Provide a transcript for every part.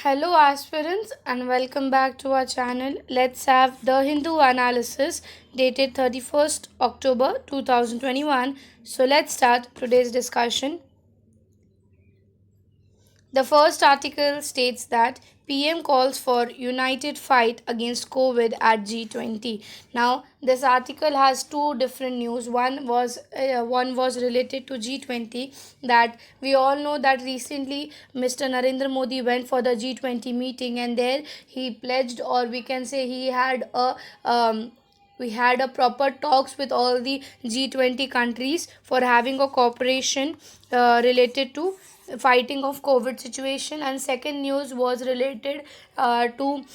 Hello, aspirants, and welcome back to our channel. Let's have the Hindu analysis dated 31st October 2021. So, let's start today's discussion. The first article states that PM calls for united fight against COVID at G20. Now, this article has two different news. One was related to G20, that we all know that recently Mr. Narendra Modi went for the G20 meeting, and there he pledged, or we can say he had a we had a proper talks with all the G20 countries for having a cooperation related to fighting of COVID situation. And second news was related to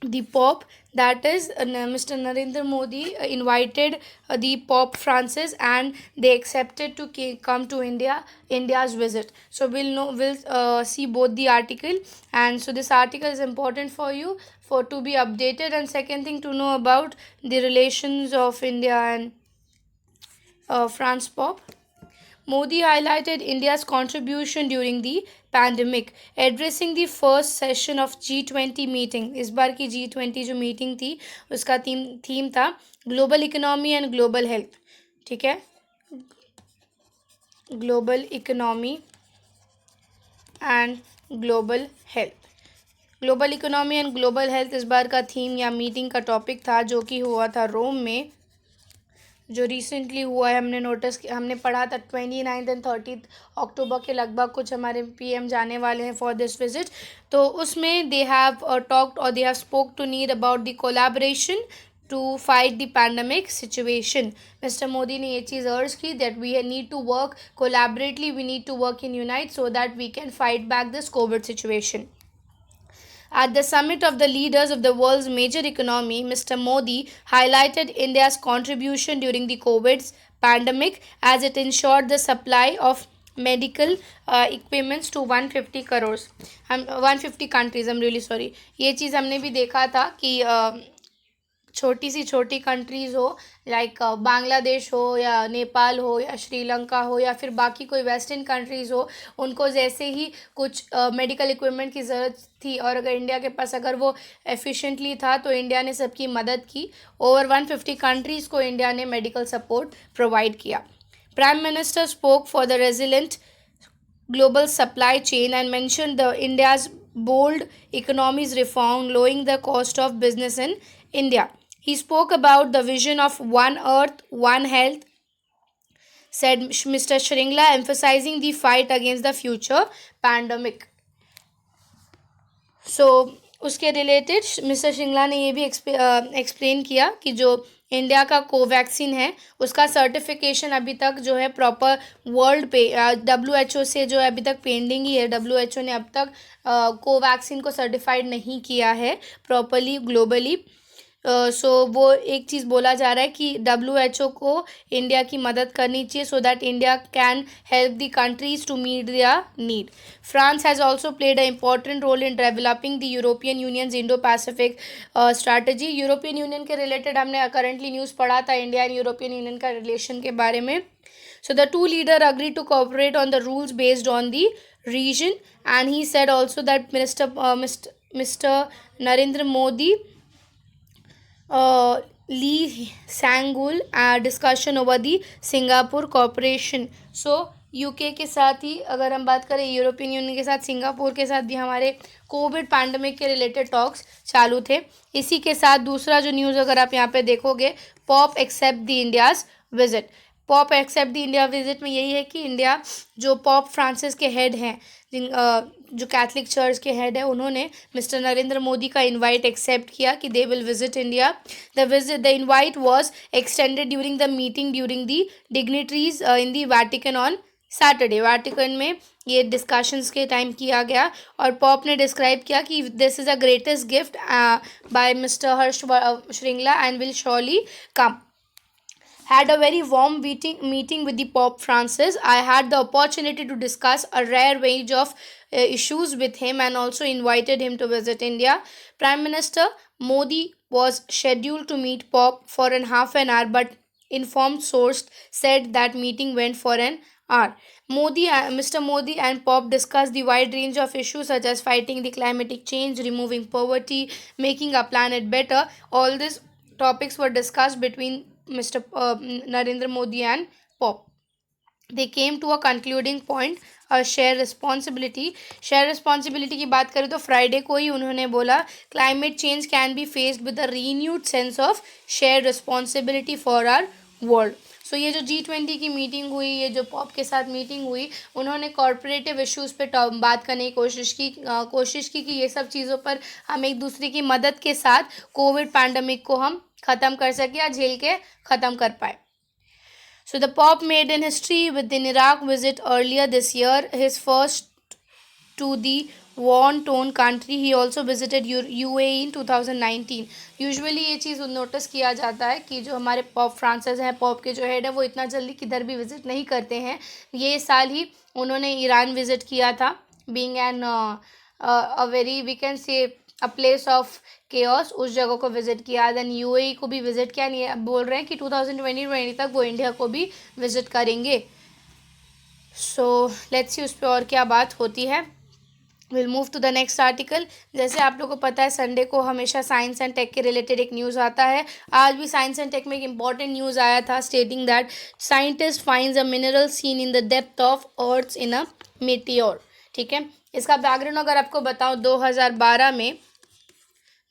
the Pope, that is Mr. Narendra Modi invited the Pope Francis, and they accepted to come to India's visit. So we'll see both the article, and so this article is important for you for to be updated. And second thing, to know about the relations of India and France Pope. Modi highlighted India's contribution during the pandemic, addressing the first session of G20 meeting. इस बार की G20 जो meeting थी उसका theme था global economy and global health. ठीक है, global economy and global health. Global economy and global health इस बार का थीम या मीटिंग का टॉपिक था, जो कि हुआ था रोम में, जो रिसेंटली हुआ है. हमने पढ़ा था 29 एंड 30 अक्टूबर के लगभग कुछ हमारे पीएम जाने वाले हैं फॉर दिस विजिट. तो उसमें दे हैव टॉक्ड और they have spoke to need about the collaboration to fight the pandemic situation. Mister Modi ने ये चीज़ अर्ज की that we need to work collaboratively, we need to work in unite so that we can fight back this covid situation. At the summit of the leaders of the world's major economy, Mr. Modi highlighted India's contribution during the COVID pandemic as it ensured the supply of medical equipments to 150 crores. 150 countries, I'm really sorry. ये चीज़ हमने भी देखा था कि छोटी सी छोटी countries हो, like Bangladesh हो या नेपाल हो या श्रीलंका हो या फिर बाकी कोई वेस्टर्न कंट्रीज़ हो, उनको जैसे ही कुछ मेडिकल इक्विपमेंट की ज़रूरत थी और अगर इंडिया के पास अगर वो एफिशिएंटली था तो इंडिया ने सबकी मदद की. ओवर 150 कंट्रीज़ को इंडिया ने मेडिकल सपोर्ट प्रोवाइड किया. Prime minister spoke for the resilient global supply chain and mentioned the India's bold economies reform, lowering the cost of business in India. He spoke about the vision of One Earth, One Health, said Mr. Shringla, emphasizing the fight against the future pandemic. सो उसके related mister Shringla ने ये भी explain किया कि जो India का Covaxin है उसका सर्टिफिकेशन अभी तक जो है प्रॉपर वर्ल्ड पे WHO से जो है अभी तक पेंडिंग ही है. WHO ने अब तक कोवैक्सीन को सर्टिफाइड नहीं किया है प्रॉपरली ग्लोबली. सो वो एक चीज़ बोला जा रहा है कि WHO को इंडिया की मदद करनी चाहिए so that India can help the countries to meet their need. France has also played a important role in developing the European Unions Indo Pacific strategy. European Union के रिलेटेड हमने currently news पढ़ा था India and European Union का relation के बारे में. So the two leaders agreed to cooperate on the rules based on the region, and he said also that Mr. Narendra Modi Lee सैंगुल discussion over the Singapore corporation. So UK के साथ ही अगर हम बात करें यूरोपियन यूनियन के साथ, Singapore के साथ भी हमारे कोविड पैंडमिक के रिलेटेड टॉक्स चालू थे. इसी के साथ दूसरा जो न्यूज़ अगर आप यहाँ पे देखोगे, pope accept the India's visit. Pope accept the India visit में यही है कि इंडिया जो पॉप फ्रांसिस के हेड हैं, जो कैथलिक चर्च के हेड है, उन्होंने मिस्टर नरेंद्र मोदी का इनवाइट एक्सेप्ट किया कि they will visit India. The invite was extended during the meeting during the dignitaries in the Vatican on Saturday. Vatican में ये डिस्कशंस के टाइम किया गया और पॉप ने डिस्क्राइब किया कि this is a greatest gift bye mister Harsh Shringla and will surely come. Had a very warm meeting with the Pope Francis. I had the opportunity to discuss a rare range of issues with him and also invited him to visit India. Prime Minister Modi was scheduled to meet Pope for an half an hour, but informed source said that meeting went for an are. Mr. Modi and Pop discussed the wide range of issues such as fighting the climatic change, removing poverty, making our planet better. All these topics were discussed between Mr. Narendra Modi and Pop. They came to a concluding point, share responsibility की बात करें तो Friday को ही उन्होंने बोला climate change can be faced with a renewed sense of share responsibility for our world. So ये जो G20 की मीटिंग हुई, ये जो पॉप के साथ मीटिंग हुई, उन्होंने कॉरपोरेटिव इश्यूज़ पे बात करने की कोशिश की कि ये सब चीज़ों पर हम एक दूसरे की मदद के साथ कोविड पैंडमिक को हम ख़त्म कर सकें या झेल के ख़त्म कर पाए. So the Pope made in history with the Iraq visit earlier this year, his first to the war-torn country. He also visited UAE in 2019. Usually ये चीज़ नोटिस किया जाता है कि जो हमारे पॉप फ्रांसिस हैं, पॉप के जो हेड है, वो इतना जल्दी किधर भी विज़िट नहीं करते हैं. ये साल ही उन्होंने ईरान विज़िट किया था, being an a very we can say a place of chaos, उस जगह को विज़िट किया. देन यूएई को भी विज़िट किया. नहीं, अब बोल रहे हैं कि 2020 तक वो इंडिया को भी विज़िट करेंगे. सो लेट्स सी उस पर और क्या बात होती है. Will move to the next article. जैसे आप लोगों को पता है, संडे को हमेशा साइंस एंड टेक के रिलेटेड एक न्यूज़ आता है. आज भी साइंस एंड टेक में एक इंपॉर्टेंट न्यूज़ आया था stating that scientist finds a mineral seen in the depth of earth in a meteor. ठीक है, इसका बैकग्राउंड अगर आपको बताऊं,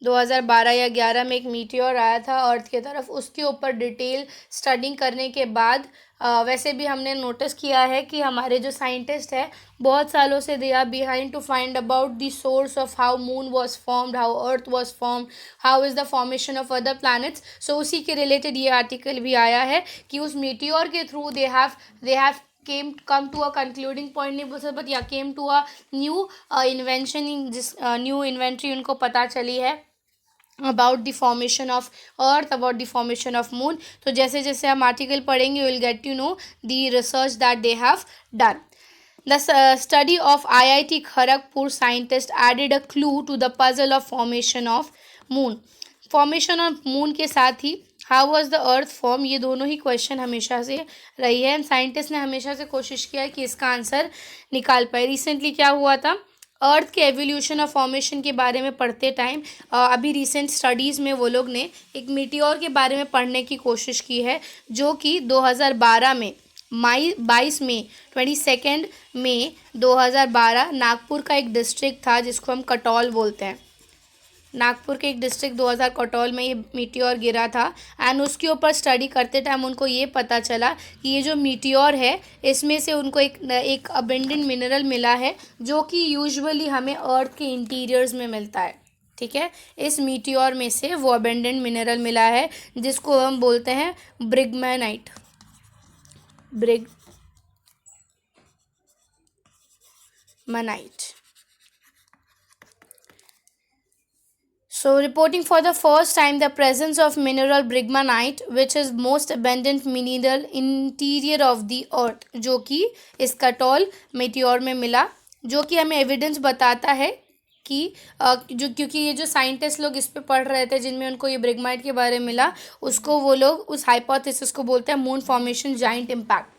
2012 या 11 में एक मीटियोर आया था अर्थ की तरफ. उसके ऊपर डिटेल स्टडिंग करने के बाद वैसे भी हमने नोटिस किया है कि हमारे जो साइंटिस्ट है बहुत सालों से they are behind to find about the source of how moon was formed, how earth was formed, how is the formation of other planets. So उसी के रिलेटेड ये आर्टिकल भी आया है कि उस मीटियोर के through they have come to a concluding point नहीं बोल सकते, बट या came to a new invention, जिस न्यू इन्वेंट्री उनको पता चली है about the formation of earth, about the formation of moon. तो जैसे जैसे हम आर्टिकल पढ़ेंगे will get to know the research that they have done. The study of IIT Kharagpur scientists added a clue to the puzzle of formation of moon. Formation of moon के साथ ही how was the earth form, ये दोनों ही question हमेशा से रही है. Scientist ने हमेशा से कोशिश किया है कि इसका आंसर निकाल पाए. रिसेंटली क्या हुआ था, अर्थ के एवोल्यूशन और फॉर्मेशन के बारे में पढ़ते टाइम अभी रिसेंट स्टडीज़ में वो लोग ने एक मीटियोर के बारे में पढ़ने की कोशिश की है, जो कि 2012 में 22 मई 22 मई 2012 नागपुर का एक डिस्ट्रिक्ट था जिसको हम कटौल बोलते हैं. नागपुर के एक डिस्ट्रिक्ट 2000 कटौल में ये मीटियोर गिरा था. एंड उसके ऊपर स्टडी करते टाइम उनको ये पता चला कि ये जो मीटियोर है इसमें से उनको एक अबेंडेंट मिनरल मिला है जो कि यूजुअली हमें अर्थ के इंटीरियर्स में मिलता है. ठीक है, इस मीटियोर में से वो अबेंडेंट मिनरल मिला है जिसको हम बोलते हैं ब्रिगमैनाइट. So, reporting for the first time the presence of mineral brigmanite, which is most abundant mineral interior of the earth, जो कि इस कटौल मेटियोर में मिला, जो कि हमें एविडेंस बताता है कि जो क्योंकि ये जो साइंटिस्ट लोग इस पे पढ़ रहे थे जिनमें उनको ये ब्रिगमाइट के बारे में मिला, उसको वो लोग उस हाइपोथेसिस को बोलते हैं moon formation giant impact.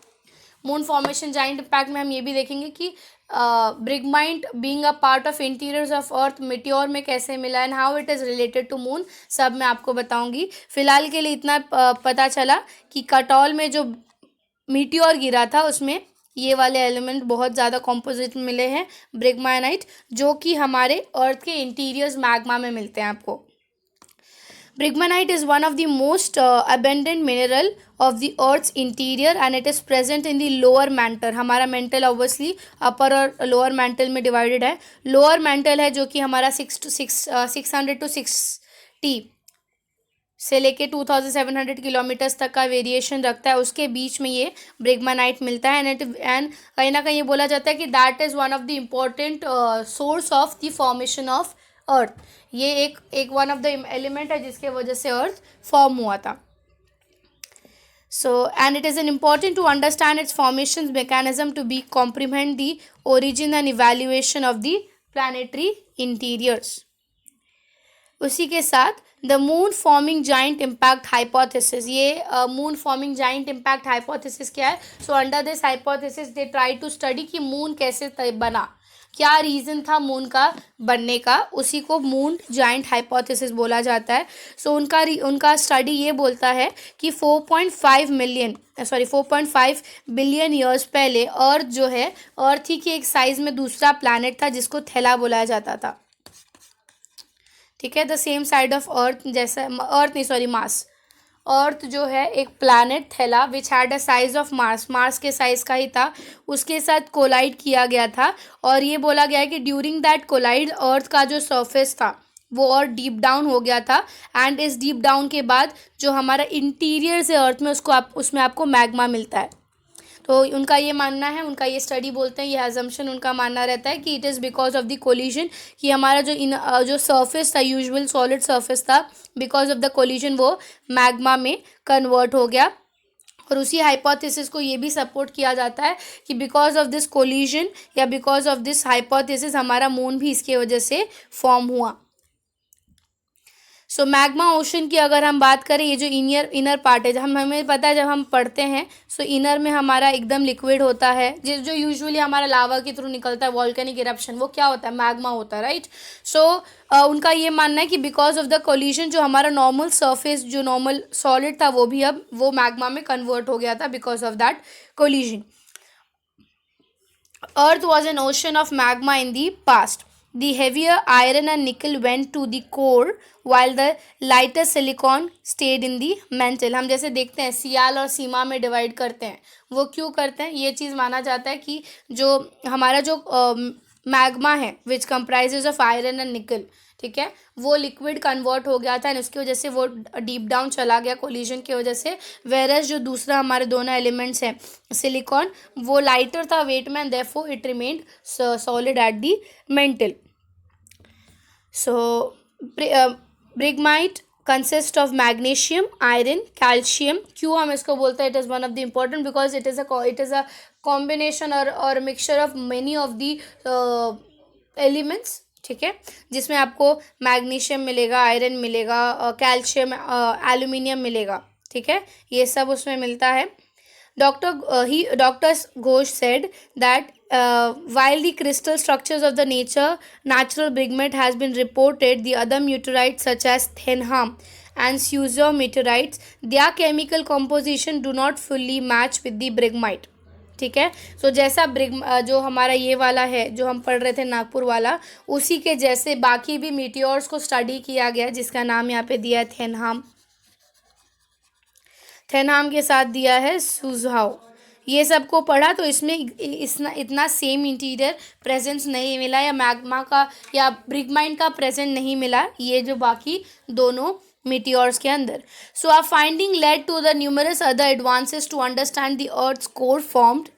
Moon formation giant impact में हम ये भी देखेंगे कि bridgmanite being a part of interiors of earth meteor में कैसे मिला and how it is related to moon, सब मैं आपको बताऊंगी. फिलहाल के लिए इतना पता चला कि कटौल में जो मीटियोर गिरा था उसमें ये वाले एलिमेंट बहुत ज़्यादा कॉम्पोजिट मिले हैं ब्रिगमाइट, जो कि हमारे अर्थ के इंटीरियर्स मैग्मा में मिलते हैं आपको. Brigmanite is one of the most abundant mineral of the Earth's interior and it is present in the lower mantle. हमारा mantle obviously upper और lower mantle में divided है. lower mantle है जो कि हमारा 600 to 6T से लेके 2700 किलोमीटर्स तक का वेरिएशन रखता है. उसके बीच में ये ब्रिगमानाइट मिलता है एंड कहीं ना कहीं ये बोला जाता है कि that is one of the important source of the formation of अर्थ. ये एक वन ऑफ द एलिमेंट है जिसके वजह से अर्थ फॉर्म हुआ था. So and it is an important to understand its formation mechanism to be comprehend the origin and evaluation of the planetary interiors. उसी के साथ the moon forming giant impact hypothesis, ये moon forming giant impact hypothesis क्या है? So under this hypothesis they try to study कि मून कैसे बना, क्या रीज़न था मून का बनने का, उसी को मून जाइंट हाइपोथेसिस बोला जाता है। सो उनका स्टडी ये बोलता है कि 4.5 बिलियन ईयर्स पहले अर्थ जो है, अर्थ ही की एक साइज में दूसरा प्लैनेट था जिसको थैला बुलाया जाता था। ठीक है, the same side of earth, जैसा अर्थ नहीं सॉरी मार्स, अर्थ जो है एक प्लैनेट थैला which had a size of Mars, Mars के साइज का ही था, उसके साथ कोलाइड किया गया था। और ये बोला गया है कि ड्यूरिंग दैट कोलाइड अर्थ का जो सरफेस था वो और डीप डाउन हो गया था, एंड इस डीप डाउन के बाद जो हमारा इंटीरियर से अर्थ में उसमें आपको मैग्मा मिलता है। तो उनका ये मानना है, उनका ये स्टडी बोलते हैं, ये अजम्पशन उनका मानना रहता है कि it is because of the collision, कि हमारा जो सरफेस था, यूजुअल सॉलिड सरफेस था, बिकॉज ऑफ द कोलिजन वो मैग्मा में कन्वर्ट हो गया। और उसी हाइपोथेसिस को ये भी सपोर्ट किया जाता है कि बिकॉज ऑफ दिस कोलिजन या बिकॉज ऑफ दिस हाइपोथेसिस हमारा मून भी इसके वजह से फॉर्म हुआ। सो मैग्मा ओशन की अगर हम बात करें, ये जो इनर पार्ट है, हमें पता है जब हम पढ़ते हैं सो इनर में हमारा एकदम लिक्विड होता है, जो यूजुअली हमारा लावा के थ्रू निकलता है, वॉल्केनिक इरप्शन, वो क्या होता है? मैग्मा होता है, राइट। सो उनका ये मानना है कि बिकॉज ऑफ द कोलिजन जो हमारा नॉर्मल सरफेस, जो नॉर्मल सॉलिड था, वो भी अब वो मैग्मा में कन्वर्ट हो गया था because of that collision. Earth was an ocean of magma in the past. The heavier iron and nickel went to the core while the lighter silicon stayed in the mantle. हम जैसे देखते हैं सियाल और सीमा में divide करते हैं, वो क्यों करते हैं? ये चीज़ माना जाता है कि जो हमारा जो मैग्मा है which comprises of iron and nickel, ठीक है, वो लिक्विड कन्वर्ट हो गया था एंड उसकी वजह से वो डीप डाउन चला गया कोलिजन की वजह से। वेरस जो दूसरा हमारे दोनों एलिमेंट्स हैं सिलिकॉन, वो लाइटर था वेट में and therefore it remained solid at the mantle. So bridgmanite consist of magnesium, iron, calcium. क्यों हम इसको बोलते हैं? It is one of the important because it is a combination और mixture of many of the elements, ठीक है, जिसमें आपको मैग्नीशियम मिलेगा, आयरन मिलेगा, कैल्शियम, एल्यूमिनियम मिलेगा, ठीक है, ये सब उसमें मिलता है। Dr. Ghosh said that while the crystal structures of the natural pigment has been reported, the other meteorites such as Thenham and Suzhou meteorites, their chemical composition do not fully match with the Brigmite. ठीक है, सो जैसा जो हमारा ये वाला है जो हम पढ़ रहे थे नागपुर वाला, उसी के जैसे बाकी भी मीटियोर्स को स्टडी किया गया जिसका नाम यहाँ पे दिया है थेनहाम के साथ दिया है सुझाव। ये सबको पढ़ा तो इसमें इतना सेम इंटीरियर प्रेजेंस नहीं मिला, या मैग्मा का या ब्रिगमाइट का प्रेजेंट नहीं मिला ये जो बाकी दोनों meteors के अंदर। So our finding led to the numerous other advances to understand the Earth's core formed,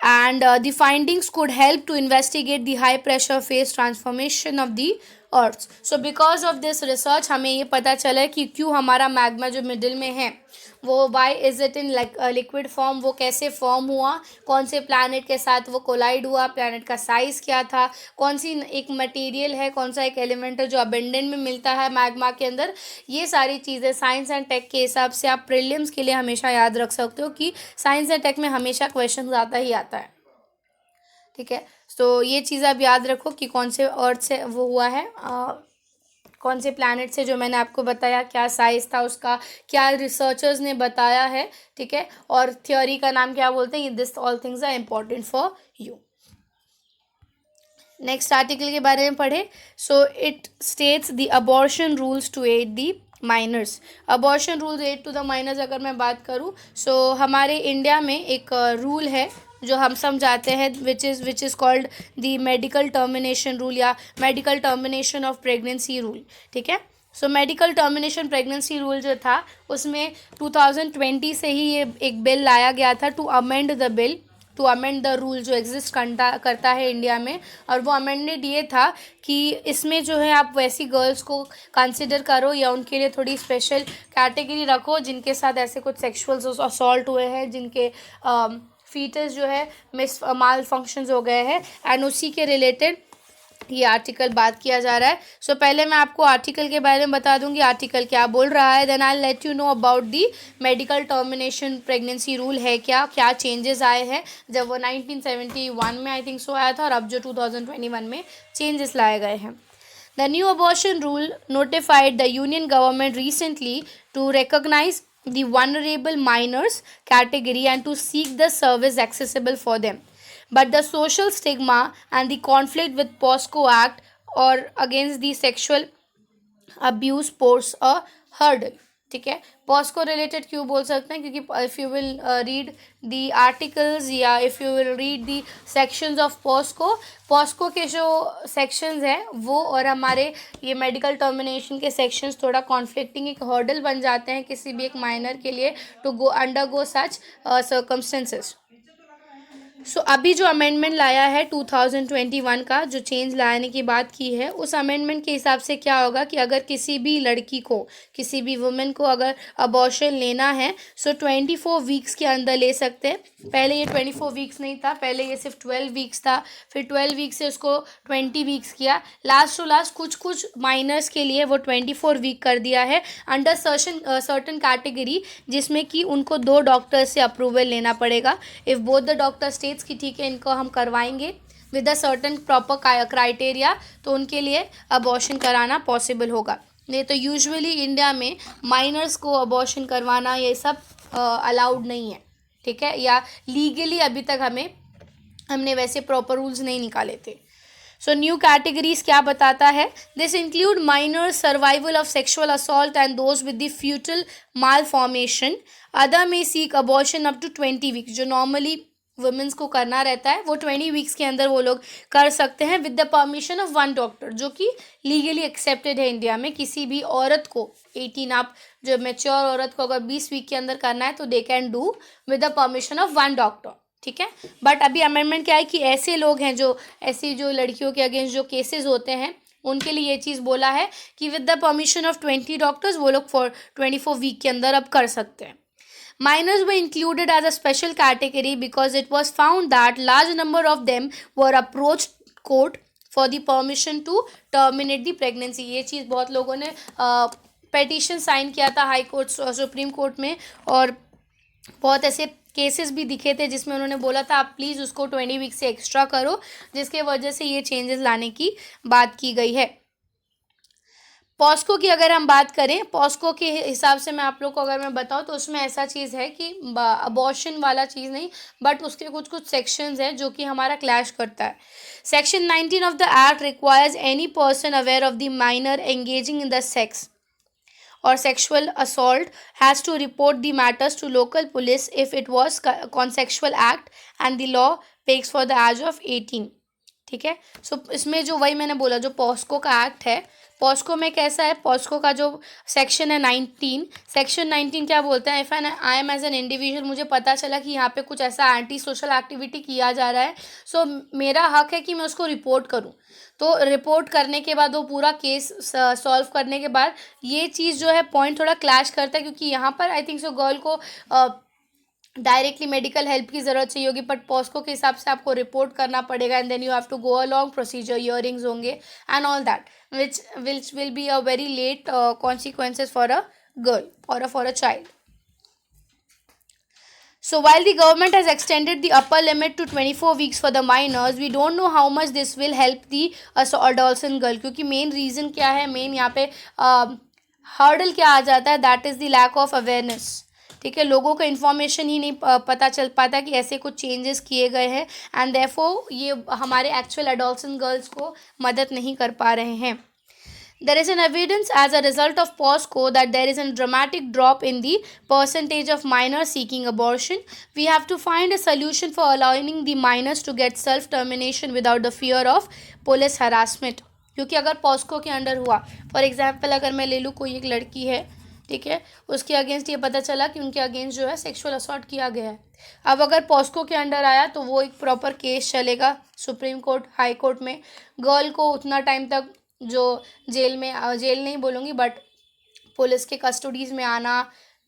and the findings could help to investigate the high pressure phase transformation of the Earth. So because of this research हमें ये पता चला कि क्यों हमारा magma जो middle में है वो why is it in liquid form, वो कैसे फॉर्म हुआ, कौन से प्लैनेट के साथ वो कोलाइड हुआ, प्लैनेट का साइज़ क्या था, कौन सी एक मटेरियल है, कौन सा एक एलिमेंट है जो अबेंडेंट में मिलता है मैग्मा के अंदर। ये सारी चीज़ें साइंस एंड टेक के हिसाब से आप प्रीलिम्स के लिए हमेशा याद रख सकते हो कि साइंस एंड टेक में हमेशा क्वेश्चन आता ही आता है, ठीक है। तो ये चीज़ आप याद रखो कि कौन से अर्थ से वो हुआ है, कौन से प्लैनेट से, जो मैंने आपको बताया क्या साइज़ था उसका, क्या रिसर्चर्स ने बताया है, ठीक है, और थ्योरी का नाम क्या बोलते हैं। This all things are important for you. Next article के बारे में पढ़े। So it states the abortion rules to aid the minors. Abortion rules aid to the minors अगर मैं बात करूँ, सो हमारे इंडिया में एक रूल है जो हम समझाते हैं which is called the medical termination rule या medical termination of pregnancy rule, ठीक है। So medical termination pregnancy rule जो था उसमें 2020 से ही ये एक बिल लाया गया था टू अमेंड द रूल जो एग्जिस्ट करता है इंडिया में। और वो अमेंडेड ये था कि इसमें जो है आप वैसी गर्ल्स को कंसिडर करो या उनके लिए थोड़ी स्पेशल कैटेगरी रखो जिनके साथ ऐसे कुछ सेक्सुअल असॉल्ट हुए हैं, जिनके फीटस जो है माल फंक्शंस हो गए हैं, एंड उसी के रिलेटेड ये आर्टिकल बात किया जा रहा है। सो पहले मैं आपको आर्टिकल के बारे में बता दूंगी आर्टिकल क्या बोल रहा है, then I let you know about the medical termination pregnancy rule है क्या क्या चेंजेस आए हैं। जब वो 1971 में आई थिंक सो आया था और अब जो 2021 में चेंजेस लाए गए हैं। The new abortion rule notified the Union government recently to recognize the vulnerable minors category and to seek the service accessible for them. But the social stigma and the conflict with POSCO Act or against the sexual abuse pose a hurdle. ठीक है, POCSO related क्यों बोल सकते हैं, क्योंकि if you will read the articles या if you will read the sections of POCSO, POCSO के जो सेक्शंस हैं वो और हमारे ये मेडिकल टर्मिनेशन के सेक्शंस थोड़ा कॉन्फ्लिक्टिंग एक हर्डल बन जाते हैं किसी भी एक माइनर के लिए to go undergo such circumstances. So अभी जो अमेंडमेंट लाया है 2021 का, जो चेंज लाने की बात की है, उस अमेंडमेंट के हिसाब से क्या होगा कि अगर किसी भी लड़की को, किसी भी वुमेन को अगर अबॉर्शन लेना है सो 24 वीक्स के अंदर ले सकते हैं। पहले ये 24 वीक्स नहीं था, पहले ये सिर्फ 12 वीक्स था, फिर 12 वीक्स से उसको 20 वीक्स किया, लास्ट टू लास्ट कुछ कुछ माइनर्स के लिए वो 24 वीक कर दिया है अंडर सर्टन कैटेगरी, जिसमें कि उनको 2 डॉक्टर से अप्रूवल लेना पड़ेगा। If both the doctor states की ठीक है इनको हम करवाएंगे with a certain proper criteria, तो उनके लिए अबॉर्शन कराना पॉसिबल होगा। नहीं तो यूजुअली इंडिया में माइनर्स को अबॉर्शन करवाना ये सब अलाउड नहीं है, ठीक है, या लीगली अभी तक हमने वैसे प्रॉपर रूल्स नहीं निकाले थे। सो न्यू कैटेगरीज क्या बताता है, this include minor survival of sexual assault and those with the foetal malformation, other में seek abortion up to 20 weeks. जो नॉर्मली वुमेन्स को करना रहता है वो 20 वीक्स के अंदर वो लोग कर सकते हैं with the permission of 1 doctor, जो कि लीगली एक्सेप्टेड है इंडिया में। किसी भी औरत को 18 आप जो मेच्योर औरत को अगर 20 वीक के अंदर करना है तो they can do with the permission of 1 doctor, ठीक है। बट अभी अमेंडमेंट क्या है कि ऐसे लोग हैं जो ऐसी जो लड़कियों के अगेंस्ट जो केसेस होते हैं उनके लिए ये चीज़ बोला है कि with the permission of 20 doctors वो लोग फॉर 24 वीक के अंदर अब कर सकते हैं। Minors were included as a special category because it was found that large number of them were approached court for the permission to terminate the pregnancy। ये चीज़ बहुत लोगों ने पेटिशन साइन किया था हाई कोर्ट सुप्रीम कोर्ट में, और बहुत ऐसे केसेस भी दिखे थे जिसमें उन्होंने बोला था आप प्लीज़ उसको 20 वीक से एक्स्ट्रा करो, जिसके वजह से ये चेंजेस लाने की बात की गई है। पॉस्को की अगर हम बात करें, पॉस्को के हिसाब से मैं आप लोग को अगर मैं बताऊं तो उसमें ऐसा चीज़ है कि अबॉर्शन वाला चीज़ नहीं, बट उसके कुछ कुछ सेक्शंस हैं जो कि हमारा क्लैश करता है। Section 19 of the act requires any person aware of the minor engaging in the sex or sexual assault has to report the matters to local police if it was consensual act and the law takes for the age of 18, ठीक है। सो इसमें जो वही मैंने बोला जो POCSO का act है, पॉस्को में कैसा है, पॉस्को का जो सेक्शन है 19, सेक्शन 19 क्या बोलता है, if I am as an individual मुझे पता चला कि यहाँ पे कुछ ऐसा एंटी सोशल एक्टिविटी किया जा रहा है, सो मेरा हक है कि मैं उसको रिपोर्ट करूँ। तो रिपोर्ट करने के बाद वो पूरा केस सॉल्व करने के बाद ये चीज़ जो है पॉइंट थोड़ा क्लैश करता है, क्योंकि यहाँ पर आई थिंक सो गर्ल को डायरेक्टली मेडिकल हेल्प की ज़रूरत चाहिए होगी, बट पॉस्को के हिसाब से आपको रिपोर्ट करना पड़ेगा and then you have to go a long procedure, hearings होंगे and all that which will be a very late consequences for a girl और for a child. So while the government has extended the upper limit to 24 weeks for the minors, we don't know how much this will help the adolescent girl, क्योंकि main reason क्या है, main यहाँ पे hurdle क्या आ जाता है, that is the lack of awareness, ठीक है। लोगों को इन्फॉर्मेशन ही नहीं पता चल पाता कि ऐसे कुछ चेंजेस किए गए हैं एंड देयरफॉर ये हमारे एक्चुअल एडोलसेंट गर्ल्स को मदद नहीं कर पा रहे हैं। There is an evidence as a result of POSCO that there is a dramatic drop in the percentage of minors seeking abortion. We have to find a solution for allowing the minors to get self-termination without the fear of police harassment. क्योंकि अगर POCSO के under हुआ, for example अगर मैं ले लूँ कोई एक लड़की है, ठीक है, उसके अगेंस्ट ये पता चला कि उनके अगेंस्ट जो है सेक्सुअल असॉल्ट किया गया है, अब अगर पॉस्को के अंडर आया तो वो एक प्रॉपर केस चलेगा सुप्रीम कोर्ट हाई कोर्ट में। गर्ल को उतना टाइम तक जो जेल नहीं बोलूँगी बट पुलिस के कस्टडीज़ में आना,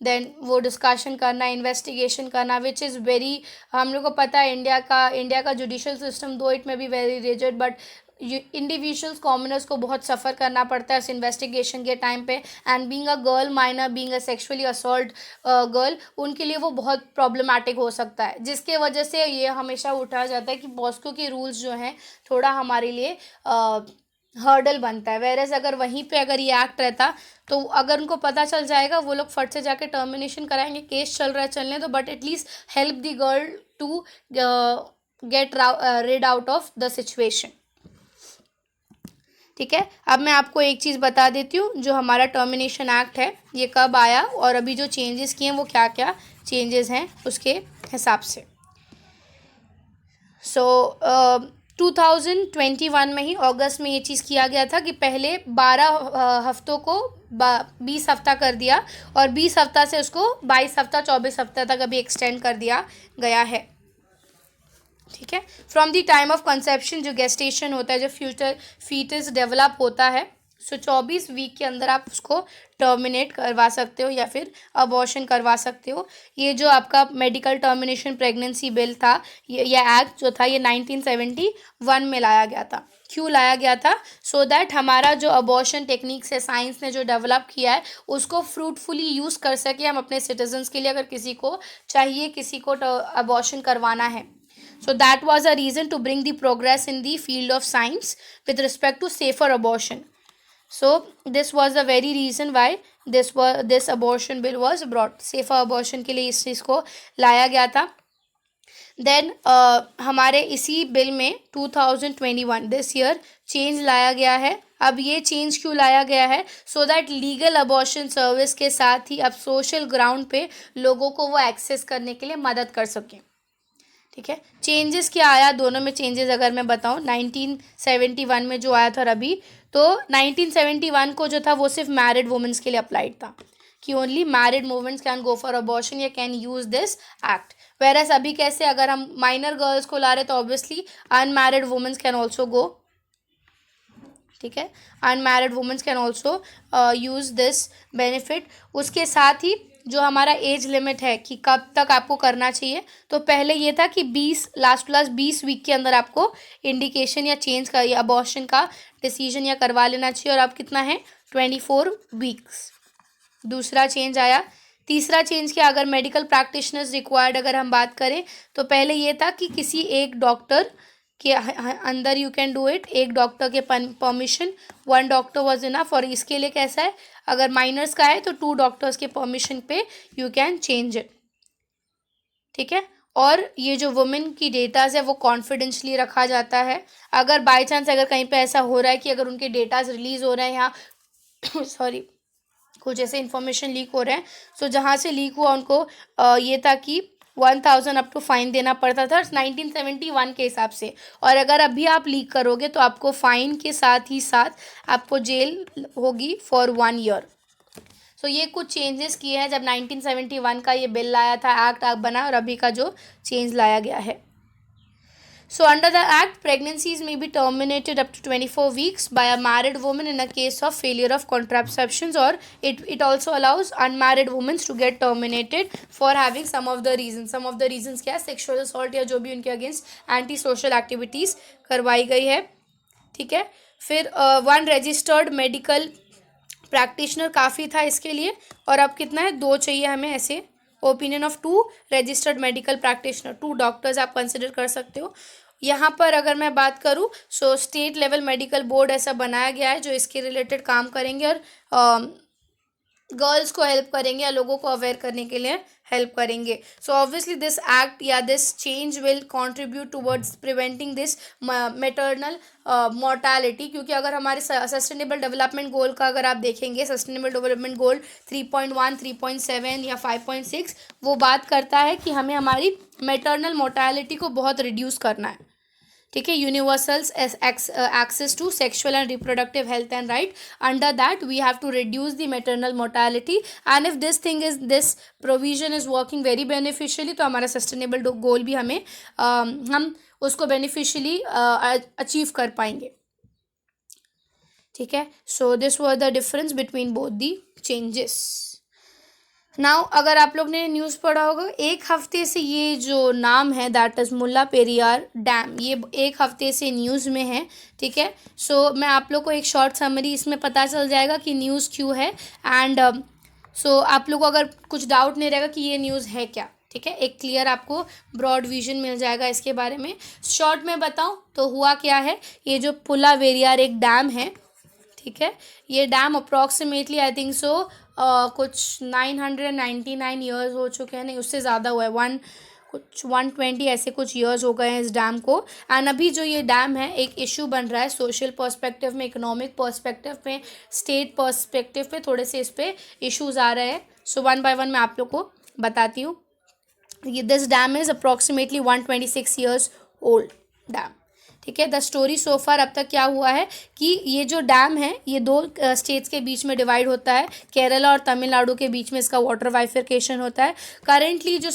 देन वो डिस्कशन करना, इन्वेस्टिगेशन करना, विच इज़ वेरी, हम लोग को पता है इंडिया का जुडिशल सिस्टम दो इट में be very rigid, but individuals commoners को बहुत सफ़र करना पड़ता है इस इन्वेस्टिगेशन के टाइम पे, and being a girl minor, being a sexually assault girl, उनके लिए वो बहुत प्रॉब्लमैटिक हो सकता है, जिसके वजह से ये हमेशा उठाया जाता है कि पॉस्को के रूल्स जो हैं थोड़ा हमारे लिए हर्डल बनता है। वेरएस अगर वहीं पे अगर ये एक्ट रहता तो अगर उनको पता चल जाएगा वो लोग फट से जाके टर्मिनेशन कराएंगे, केस चल रहा है चलने दो, but at least help the girl to get rid out of the situation. ठीक है, अब मैं आपको एक चीज़ बता देती हूँ, जो हमारा टर्मिनेशन एक्ट है ये कब आया और अभी जो चेंजेस किए हैं वो क्या क्या चेंजेस हैं उसके हिसाब से। सो 2021 में ही अगस्त में ये चीज़ किया गया था कि पहले 12 हफ्तों को 20 हफ्ता कर दिया, और 20 हफ्ता से उसको 22 हफ्ता 24 हफ्ता तक अभी एक्सटेंड कर दिया गया है। ठीक है, from the time of conception, जो गेस्टेशन होता है, जो फ्यूचर फीटस डेवलप होता है, सो 24 वीक के अंदर आप उसको टर्मिनेट करवा सकते हो या फिर अबॉर्शन करवा सकते हो। ये जो आपका मेडिकल टर्मिनेशन प्रेगनेंसी बिल था, ये एक्ट जो था ये 1971 में लाया गया था। क्यों लाया गया था? सो दैट हमारा जो अबॉर्शन टेक्निक्स है, साइंस ने जो डेवलप किया है उसको फ्रूटफुली यूज़ कर सके हम अपने सिटीजन्स के लिए, अगर किसी को चाहिए, किसी को अबॉर्शन करवाना है। So that was a reason to bring the progress in the field of science with respect to safer abortion. So this was the very reason why this abortion bill was brought. safer abortion के लिए इस चीज़ को लाया गया था। Then हमारे इसी bill में 2021 दिस ईयर चेंज लाया गया है। अब ये चेंज क्यों लाया गया है? So that legal abortion service के साथ ही अब सोशल ग्राउंड पे लोगों को वो एक्सेस करने के लिए मदद कर सकें। ठीक है, चेंजेस क्या आया दोनों में? चेंजेस अगर मैं बताऊं 1971 में जो आया था रबी, तो 1971 को जो था वो सिर्फ मैरिड वुमेन्स के लिए अप्लाइड था कि only married women's can go for abortion या can use this act. Whereas अभी कैसे, अगर हम माइनर गर्ल्स को ला रहे तो obviously unmarried womens can also go. ठीक है, unmarried womens can also use this benefit. उसके साथ ही जो हमारा एज लिमिट है कि कब तक आपको करना चाहिए, तो पहले ये था कि 20 लास्ट 20 वीक के अंदर आपको इंडिकेशन या चेंज का या अबॉर्शन का डिसीजन या करवा लेना चाहिए, और अब कितना है 24 वीक्स। दूसरा चेंज आया। तीसरा चेंज क्या, अगर मेडिकल प्रैक्टिशनर्स रिक्वायर्ड अगर हम बात करें तो पहले ये था कि किसी एक डॉक्टर के अंदर यू कैन डू इट, एक डॉक्टर के परमिशन, 1 डॉक्टर वॉज इनफ। और इसके लिए कैसा है, अगर माइनर्स का है तो 2 डॉक्टर्स के परमिशन पे यू कैन चेंज इट। ठीक है, और ये जो वुमेन की डेटाज है वो कॉन्फिडेंशली रखा जाता है। अगर बाई चांस अगर कहीं पे ऐसा हो रहा है कि अगर उनके डेटाज रिलीज़ हो रहे हैं या सॉरी कुछ ऐसे इन्फॉर्मेशन लीक हो रहे हैं, सो जहाँ से लीक हुआ उनको ये था कि 1000 अप टू फाइन देना पड़ता था 1971 के हिसाब से, और अगर अभी आप लीक करोगे तो आपको फाइन के साथ ही साथ आपको जेल होगी फॉर 1 ईयर। सो ये कुछ चेंजेस किए हैं जब 1971 का ये बिल लाया था, एक्ट बना, और अभी का जो चेंज लाया गया है। So under the act, pregnancies may be terminated up to 24 weeks by a married woman in a case of failure of contraceptions, or it also allows unmarried women to get terminated for having some of the reasons. Some of the reasons क्या, sexual assault या जो भी उनके against anti social activities करवाई गई है। ठीक है, फिर 1 registered medical practitioner काफ़ी था इसके लिए, और अब कितना है, 2 चाहिए हमें ऐसे। Opinion of 2 registered medical practitioner, 2 doctors आप कंसिडर कर सकते हो। यहाँ पर अगर मैं बात करूँ, सो स्टेट लेवल मेडिकल बोर्ड ऐसा बनाया गया है जो इसके रिलेटेड काम करेंगे और गर्ल्स को हेल्प करेंगे या लोगों को अवेयर करने के लिए हेल्प करेंगे। सो ऑब्वियसली दिस एक्ट या this change will contribute towards preventing this maternal mortality, क्योंकि अगर हमारे सस्टेनेबल डेवलपमेंट गोल का अगर आप देखेंगे, सस्टेनेबल डेवलपमेंट गोल 3.1, 3.7 या 5.6, वो बात करता है कि हमें हमारी मैटरनल मोर्टालिटी को बहुत रिड्यूस करना है। ठीक है, universals access to sexual and reproductive health and right, under that we have to reduce the maternal mortality, and if this provision is working very beneficially, तो हमारा सस्टेनेबल गोल भी हमें हम उसको बेनिफिशियली अचीव कर पाएंगे। ठीक है, so this was the difference between both the changes. Now अगर आप लोग ने न्यूज़ पढ़ा होगा, एक हफ्ते से ये जो नाम है that is Mulla Periyar dam, ये एक हफ्ते से न्यूज़ में है। ठीक है, सो मैं आप लोग को एक शॉर्ट समरी इसमें पता चल जाएगा कि न्यूज़ क्यों है। एंड सो आप लोग को अगर कुछ डाउट नहीं रहेगा कि ये न्यूज़ है क्या। ठीक है, एक क्लियर आपको ब्रॉड विजन मिल जाएगा इसके बारे में। शॉर्ट में बताऊं तो हुआ क्या है, ये जो पुला वेरियार एक डैम है, ठीक है, ये डैम अप्रॉक्सीमेटली आई थिंक सो कुछ 999 ईयर्स हो चुके हैं, नहीं उससे ज़्यादा हुआ है, कुछ 120 ऐसे कुछ ईयर्स हो गए हैं इस डैम को। एंड अभी जो ये डैम है एक इशू बन रहा है सोशल पर्सपेक्टिव में, इकोनॉमिक पर्सपेक्टिव में, स्टेट पर्सपेक्टिव पे थोड़े से इस पे इश्यूज आ रहे हैं। सो वन बाय वन मैं आप लोग को बताती हूँ। ये this dam is approximately 126 years old dam. ठीक है, द स्टोरी सो फार अब तक क्या हुआ है कि ये जो डैम है ये दो स्टेट्स के बीच में डिवाइड होता है, केरला और तमिलनाडु के बीच में इसका वाटर बाइफिकेशन होता है। करेंटली जो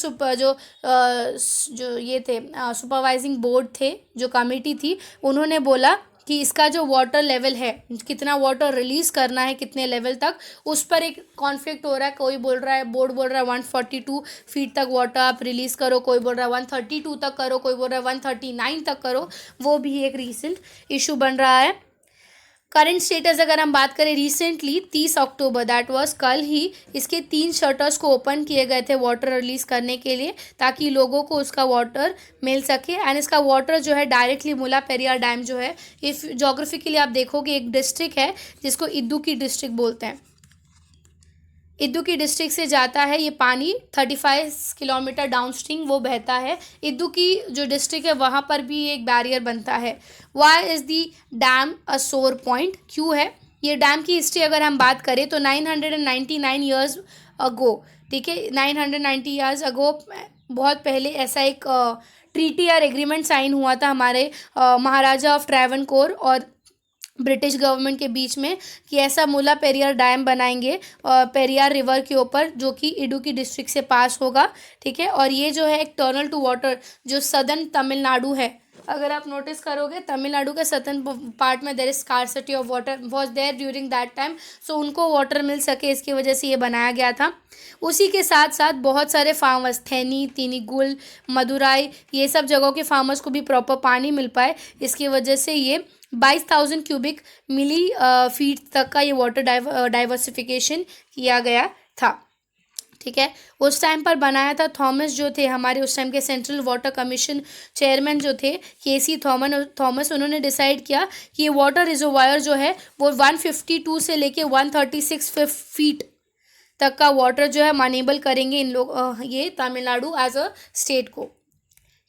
ये थे सुपरवाइजिंग बोर्ड थे, जो कमेटी थी, उन्होंने बोला कि इसका जो वाटर लेवल है, कितना वाटर रिलीज़ करना है कितने लेवल तक, उस पर एक कॉन्फ्लिक्ट हो रहा है। कोई बोल रहा है, बोर्ड बोल रहा है 142 फीट तक वाटर आप रिलीज़ करो, कोई बोल रहा है 132 तक करो, कोई बोल रहा है 139 तक करो। वो भी एक रीसेंट इशू बन रहा है। करंट स्टेटस अगर हम बात करें, रिसेंटली 30 अक्टूबर दैट वाज कल ही इसके 3 शटर्स को ओपन किए गए थे वाटर रिलीज़ करने के लिए, ताकि लोगों को उसका वाटर मिल सके। एंड इसका वाटर जो है डायरेक्टली मुला पेरियार डैम जो है, इफ़ जोग्राफिकली आप देखोगे एक डिस्ट्रिक्ट है जिसको इदुक्की डिस्ट्रिक्ट बोलते हैं, इदुक्की डिस्ट्रिक्ट से जाता है ये पानी 35 किलोमीटर डाउनस्ट्रीम वो बहता है। इदुक्की जो डिस्ट्रिक्ट है वहाँ पर भी एक बैरियर बनता है। वाई इज़ दी डैम अ सोर पॉइंट, क्यों है ये डैम की हिस्ट्री अगर हम बात करें तो 999 ईयर्स अगो, ठीक है, 990 ईयर्स अगो, बहुत पहले ऐसा एक ट्रीटी और एग्रीमेंट साइन हुआ था हमारे महाराजा ऑफ ट्रैवनकोर और ब्रिटिश गवर्नमेंट के बीच में, कि ऐसा मुला पेरियार डैम बनाएंगे पेरियार रिवर के ऊपर, जो कि इडुक्की डिस्ट्रिक्ट से पास होगा। ठीक है, और ये जो है एक टर्नल टू वाटर जो सदर्न तमिलनाडु है, अगर आप नोटिस करोगे तमिलनाडु के सदर्न पार्ट में there is scarcity of water was there during that time, so उनको वाटर मिल सके इसकी वजह से ये बनाया गया था। उसी के साथ साथ बहुत सारे फार्मर्स, थैनी, तिनीगुल, मदुराई, ये सब जगहों के फार्मर्स को भी प्रॉपर पानी मिल पाए, इसकी वजह से ये 22,000 क्यूबिक मिली फीट तक का ये वाटर डाइवर्सिफिकेशन किया गया था। ठीक है, उस टाइम पर बनाया था थॉमस, जो थे हमारे उस टाइम के सेंट्रल वाटर कमीशन चेयरमैन जो थे केसी थॉमस, उन्होंने डिसाइड किया कि ये वाटर रिजर्वायर जो है वो 152 से लेके 136 फीट तक का वाटर जो है मनेबल करेंगे इन लोग ये तमिलनाडु एज अ स्टेट को।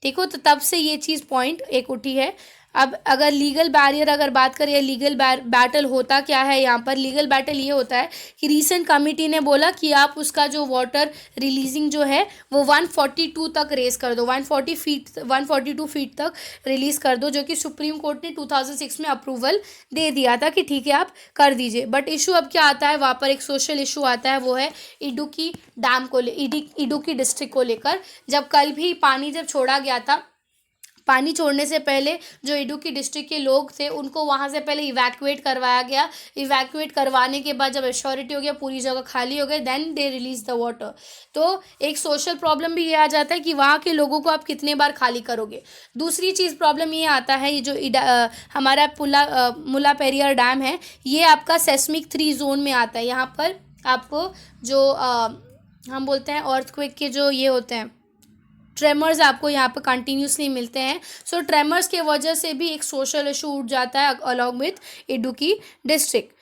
ठीक हो, तो तब से ये चीज़ पॉइंट एक उठी है। अब अगर लीगल बैरियर अगर बात करें, लीगल बैटल होता क्या है यहाँ पर, लीगल बैटल ये होता है कि रीसेंट कमिटी ने बोला कि आप उसका जो वाटर रिलीजिंग जो है वो 142 तक रेस कर दो, 142 फीट तक रिलीज़ कर दो, जो कि सुप्रीम कोर्ट ने 2006 में अप्रूवल दे दिया था कि ठीक है आप कर दीजिए। बट इशू अब क्या आता है, वहाँ पर एक सोशल इशू आता है, वो है इडुक्की डैम को इडुक्की डिस्ट्रिक्ट को लेकर। जब कल भी पानी जब छोड़ा गया था, पानी छोड़ने से पहले जो इडुक्की डिस्ट्रिक्ट के लोग थे उनको वहाँ से पहले इवैक्यूएट करवाया गया। इवैक्यूएट करवाने के बाद जब एश्योरिटी हो गया, पूरी जगह खाली हो गई, then they release the water. तो एक सोशल प्रॉब्लम भी ये आ जाता है कि वहाँ के लोगों को आप कितने बार खाली करोगे। दूसरी चीज़ प्रॉब्लम ये आता है, ये जो हमारा मुला पेरियार डैम है, ये आपका सेस्मिक 3 जोन में आता है। यहाँ पर आपको जो हम बोलते हैं अर्थक्वेक के जो ये होते हैं ट्रेमर्स, आपको यहाँ पर कंटिन्यूसली मिलते हैं। सो ट्रेमर्स के वजह से भी एक सोशल इशू उठ जाता है अलॉन्ग विथ इडुक्की डिस्ट्रिक्ट।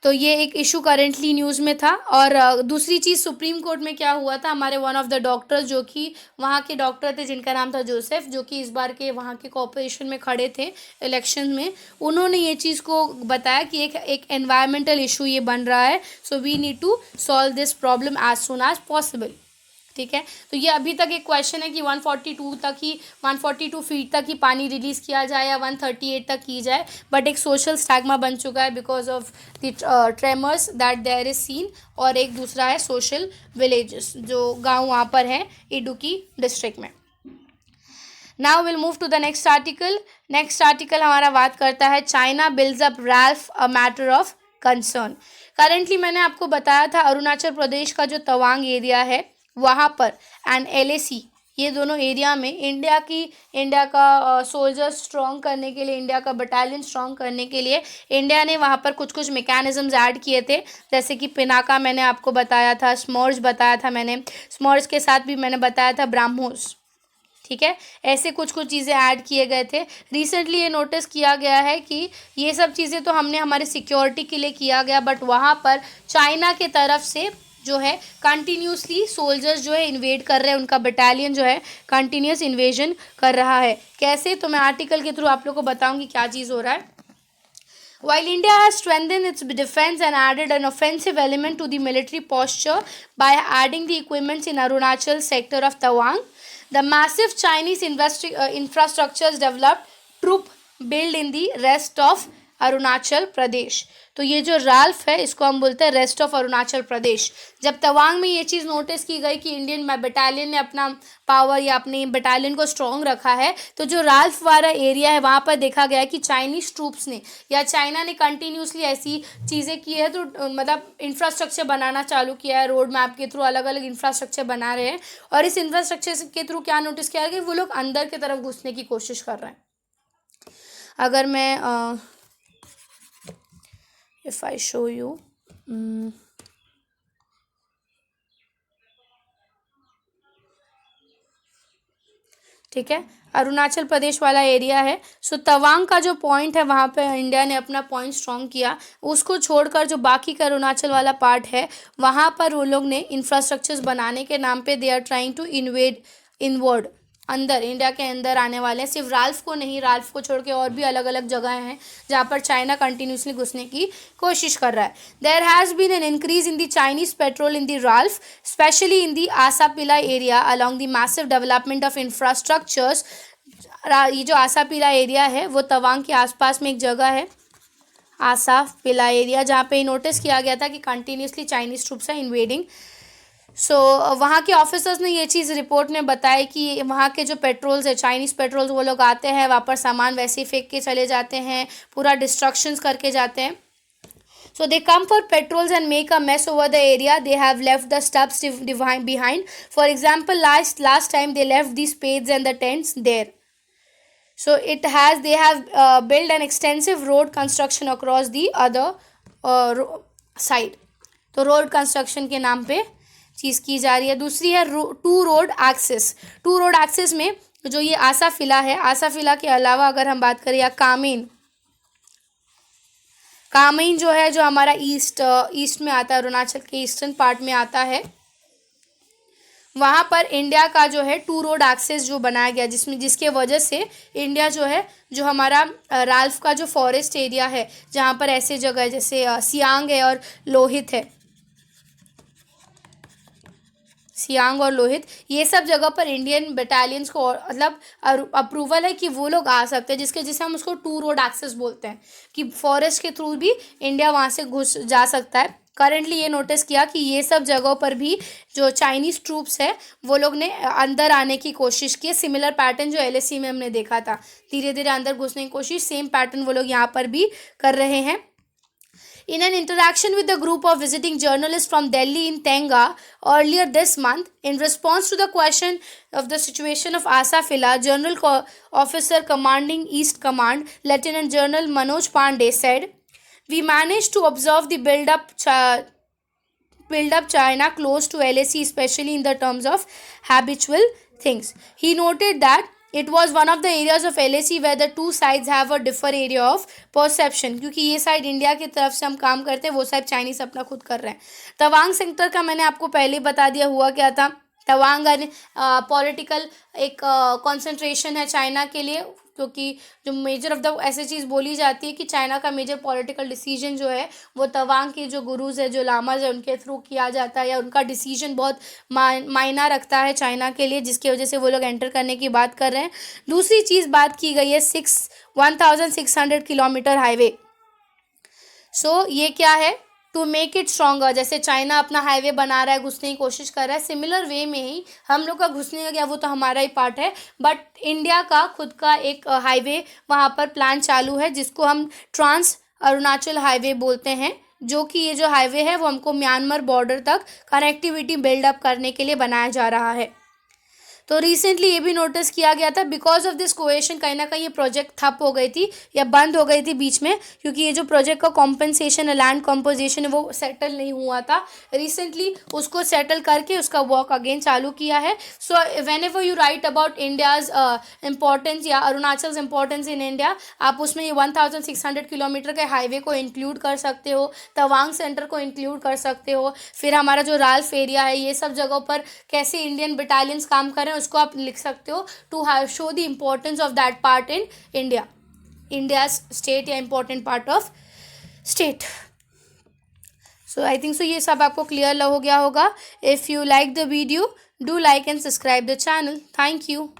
तो ये एक इशू करेंटली न्यूज़ में था। और दूसरी चीज़, सुप्रीम कोर्ट में क्या हुआ था, हमारे वन ऑफ द डॉक्टर्स जो कि वहाँ के डॉक्टर थे जिनका नाम था जोसेफ, जो कि इस बार के वहाँ के कॉर्पोरेशन में खड़े थे इलेक्शन में, उन्होंने ये चीज़ को बताया कि एक एनवायरमेंटल इशू ये बन रहा है, so we need to solve this problem as soon as possible. ठीक है, तो ये अभी तक एक क्वेश्चन है कि 142 फीट तक ही पानी रिलीज़ किया जाए या 138 तक की जाए, बट एक सोशल स्टैग्मा बन चुका है because of the tremors that there is seen. और एक दूसरा है सोशल विलेजेस, जो गांव वहाँ पर हैं इडुक्की डिस्ट्रिक्ट में। Now will move to the next article. Next article हमारा बात करता है China builds up rail a matter of concern. Currently मैंने आपको बताया था अरुणाचल प्रदेश का जो तवांग एरिया है वहाँ पर एंड LAC, ये दोनों एरिया में इंडिया का सोल्जर्स स्ट्रॉन्ग करने के लिए, इंडिया का बटालियन स्ट्रॉन्ग करने के लिए इंडिया ने वहाँ पर कुछ कुछ मैकेनिज्म्स ऐड किए थे, जैसे कि पिनाका मैंने आपको बताया था, स्मर्ज बताया था मैंने, स्मर्ज के साथ भी मैंने बताया था ब्राह्मोस। ठीक है, ऐसे कुछ कुछ चीज़ें ऐड किए गए थे। रिसेंटली ये नोटिस किया गया है कि ये सब चीज़ें तो हमने हमारे सिक्योरिटी के लिए किया गया, बट वहाँ पर चाइना के तरफ से जो है कंटिन्यूसली सोल्जर्स जो है इन्वेड कर रहे हैं, उनका बटालियन जो है कंटिन्यूस इन्वेजन कर रहा है। कैसे, तो मैं आर्टिकल के थ्रू आप लोग को बताऊंगी क्या चीज़ हो रहा है। While India has strengthened its defense and added an offensive element to the military posture by adding the equipments in Arunachal sector of Tawang, the massive Chinese infrastructures developed troop build in the rest of Arunachal Pradesh. तो ये जो Ralph है इसको हम बोलते हैं rest of Arunachal Pradesh. जब तवांग में ये चीज़ नोटिस की गई कि इंडियन बटालियन ने अपना पावर या अपनी बटालियन को स्ट्रॉन्ग रखा है, तो जो राल्फ वाला एरिया है वहाँ पर देखा गया कि चाइनीज़ ट्रूप्स ने या चाइना ने कंटिन्यूसली ऐसी चीज़ें की है, तो मतलब इंफ्रास्ट्रक्चर बनाना चालू किया है, रोड मैप के थ्रू अलग अलग इंफ्रास्ट्रक्चर बना रहे हैं। और इस इंफ्रास्ट्रक्चर के थ्रू क्या नोटिस किया है कि वो लोग अंदर की तरफ घुसने की कोशिश कर रहे हैं। अगर मैं if I show you, ठीक है, अरुणाचल प्रदेश वाला एरिया है। सो तवांग का जो पॉइंट है वहाँ पे इंडिया ने अपना पॉइंट स्ट्रॉन्ग किया। उसको छोड़कर जो बाकी का अरुणाचल वाला पार्ट है वहाँ पर वो लोग ने इंफ्रास्ट्रक्चर्स बनाने के नाम पे they are trying to invade inward, अंदर इंडिया के अंदर आने वाले हैं। सिर्फ राल्फ को नहीं, राल्फ को छोड़ के और भी अलग अलग जगह हैं जहाँ पर चाइना कंटिन्यूसली घुसने की कोशिश कर रहा है। There has been an increase in the Chinese petrol in the ralph, specially in the आसापिला area along the massive development of infrastructures. ये जो आसापिला एरिया है वो तवांग के आसपास में एक जगह है, आसापिला एरिया, जहाँ पे नोटिस किया गया था कि कंटिन्यूसली चाइनीज ट्रूप्स है इन्वेडिंग। वहाँ के ऑफिसर्स ने ये चीज़ रिपोर्ट में बताया कि वहाँ के जो पेट्रोल्स है, चाइनीज़ पेट्रोल्स, वो लोग आते हैं वहाँ पर सामान वैसे ही फेंक के चले जाते हैं, पूरा डिस्ट्रक्शंस करके जाते हैं। So they come for petrols and make a mess over the area. They have left the stubs behind. For example, last time they left the spades and the tents there. So they have built an extensive road construction across the other side. तो road construction के नाम पे चीज़ की जा रही है। दूसरी है two road access. Two road access में जो ये आसाफिला है, आसाफिला के अलावा अगर हम बात करें या कामेन जो है, जो हमारा ईस्ट में आता है, अरुणाचल के ईस्टर्न पार्ट में आता है, वहाँ पर इंडिया का जो है टू रोड एक्सेस जो बनाया गया, जिसके वजह से इंडिया जो है, जो हमारा राल्फ का जो फॉरेस्ट एरिया है जहाँ पर ऐसे जगह है जैसे सियांग है और लोहित है, सियांग और लोहित, ये सब जगह पर इंडियन बटालियंस को मतलब अप्रूवल है कि वो लोग आ सकते हैं, जिसे हम उसको टू रोड एक्सेस बोलते हैं, कि फॉरेस्ट के थ्रू भी इंडिया वहाँ से घुस जा सकता है। करेंटली ये नोटिस किया कि ये सब जगहों पर भी जो चाइनीज़ ट्रूप्स है वो लोग ने अंदर आने की कोशिश की। सिमिलर पैटर्न जो LAC में हमने देखा था, धीरे धीरे अंदर घुसने की कोशिश, सेम पैटर्न वो लोग यहाँ पर भी कर रहे हैं। In an interaction with a group of visiting journalists from Delhi in Tenga earlier this month, in response to the question of the situation of Asafila, General Officer Commanding East Command, Lieutenant General Manoj Pandey said, "We managed to observe the build-up China close to LAC, especially in the terms of habitual things." He noted that it was one of the areas of LAC where the two sides have a different area of perception, क्योंकि ये side India की तरफ से हम काम करते हैं, वो साइड चाइनीस अपना खुद कर रहे हैं। तवांग सेक्टर का मैंने आपको पहले बता दिया हुआ क्या था। तवांग पॉलिटिकल एक कंसंट्रेशन है चाइना के लिए, क्योंकि जो मेजर ऑफ द ऐसी चीज़ बोली जाती है कि चाइना का मेजर पॉलिटिकल डिसीजन जो है वो तवांग के जो गुरुज है, जो लामाज है, उनके थ्रू किया जाता है, या उनका डिसीजन बहुत मायना रखता है चाइना के लिए, जिसकी वजह से वो लोग एंटर करने की बात कर रहे हैं। दूसरी चीज़ बात की गई है 1600 किलोमीटर हाईवे। ये क्या है, टू मेक इट स्ट्रॉन्गर। जैसे चाइना अपना हाईवे बना रहा है, घुसने की कोशिश कर रहा है, सिमिलर वे में ही हम लोग का घुसने का क्या, वो तो हमारा ही पार्ट है, बट इंडिया का खुद का एक हाईवे वहाँ पर प्लान चालू है, जिसको हम ट्रांस अरुणाचल हाईवे बोलते हैं। जो कि ये जो हाईवे है वो हमको म्यांमार बॉर्डर तक कनेक्टिविटी बिल्डअप करने के लिए बनाया जा रहा है। तो रिसेंटली ये भी नोटिस किया गया था, बिकॉज ऑफ दिस कोएशन कहीं ना कहीं ये प्रोजेक्ट ठप हो गई थी या बंद हो गई थी बीच में, क्योंकि ये जो प्रोजेक्ट का कॉम्पनसेशन है, लैंड कॉम्पोजिशन है, वो सेटल नहीं हुआ था। रिसेंटली उसको सेटल करके उसका वर्क अगेन चालू किया है। So when ever you right about India's importance या अरुणाचल इंपॉर्टेंस इन इंडिया, आप उसमें ये 1600 किलोमीटर के हाईवे को इंक्लूड कर सकते हो, तवांग सेंटर को इंक्लूड कर सकते हो, फिर हमारा जो राल्फ एरिया है, ये सब जगहों पर कैसे इंडियन बटालियंस काम कर रहे हैं उसको आप लिख सकते हो, to have show the importance of that part in India state या important part of state. So I think so ये सब आपको क्लियर हो गया होगा। If you like the video, do like and subscribe the channel. Thank you.